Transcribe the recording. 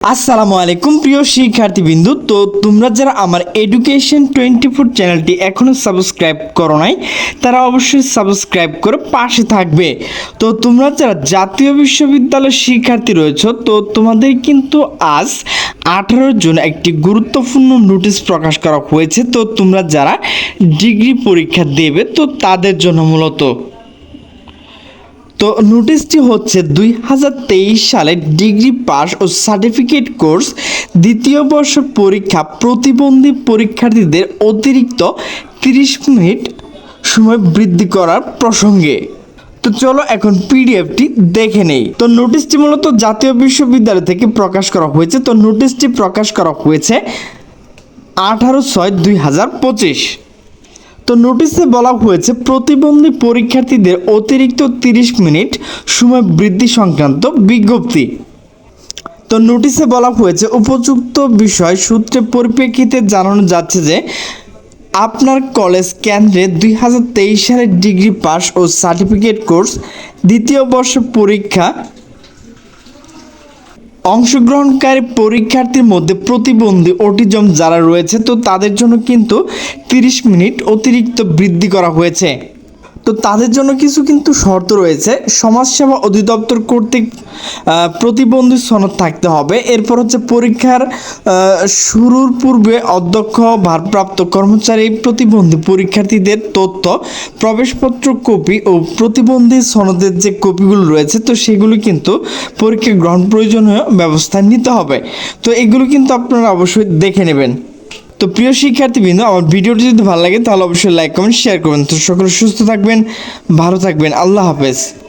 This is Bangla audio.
আসসালামু আলাইকুম প্রিয় শিক্ষার্থীবৃন্দু। তো তোমরা যারা আমার এডুকেশন 24 চ্যানেলটি এখনও সাবস্ক্রাইব করো নাই, তারা অবশ্যই সাবস্ক্রাইব করে পাশে থাকবে। তো তোমরা যারা জাতীয় বিশ্ববিদ্যালয়ের শিক্ষার্থী রয়েছ, তো তোমাদের কিন্তু আজ 18 জুন একটি গুরুত্বপূর্ণ নোটিশ প্রকাশ করা হয়েছে। তো তোমরা যারা ডিগ্রি পরীক্ষা দেবে, তো তাদের জন্য মূলত তো নোটিশটি হচ্ছে 2023 সালে ডিগ্রি পাস ও সার্টিফিকেট কোর্স দ্বিতীয় বর্ষ পরীক্ষা প্রতিবন্ধী পরীক্ষার্থীদের অতিরিক্ত 30 মিনিট সময় বৃদ্ধি করার প্রসঙ্গে। তো চলো এখন পিডিএফটি দেখে নেই। তো নোটিশটি মূলত জাতীয় বিশ্ববিদ্যালয় থেকে প্রকাশ করা হয়েছে। তো নোটিশটি প্রকাশ করা হয়েছে 18/6/2025। তো নোটিশে বলা হয়েছে প্রতিবন্ধী পরীক্ষার্থীদের অতিরিক্ত 30 মিনিট সময় বৃদ্ধি সংক্রান্ত বিজ্ঞপ্তি। তো নোটিশে বলা হয়েছে উপযুক্ত বিষয় সূত্রে পরিপ্রেক্ষিতে জানানো যাচ্ছে যে আপনার কলেজ কেন্দ্রে 2023 সালের ডিগ্রি পাস ও সার্টিফিকেট কোর্স দ্বিতীয় বর্ষ পরীক্ষা অংশগ্রহণকারী পরীক্ষার্থীর মধ্যে প্রতিবন্ধী অটিজম যারা রয়েছে, তো তাদের জন্য কিন্তু 30 মিনিট অতিরিক্ত বৃদ্ধি করা হয়েছে। তো তাদের জন্য কিছু কিন্তু শর্ত রয়েছে। সমাজসেবা অধিদপ্তর কর্তৃক প্রতিবন্ধী সনদ থাকতে হবে। এরপর হচ্ছে পরীক্ষার শুরুর পূর্বে অধ্যক্ষ ভারপ্রাপ্ত কর্মচারী প্রতিবন্ধী পরীক্ষার্থীদের তথ্য প্রবেশপত্র কপি ও প্রতিবন্ধী সনদের যে কপিগুলো রয়েছে, তো সেগুলো কিন্তু পরীক্ষা গ্রহণ প্রয়োজনীয় ব্যবস্থা নিতে হবে। তো এগুলো কিন্তু আপনারা অবশ্যই দেখে নেবেন। তো প্রিয় শিক্ষার্থীবৃন্দ, আমার ভিডিওটি যদি ভালো লাগে তাহলে অবশ্যই লাইক কমেন্ট শেয়ার করবেন। তো সকলে সুস্থ থাকবেন, ভালো থাকবেন, আল্লাহ হাফেজ।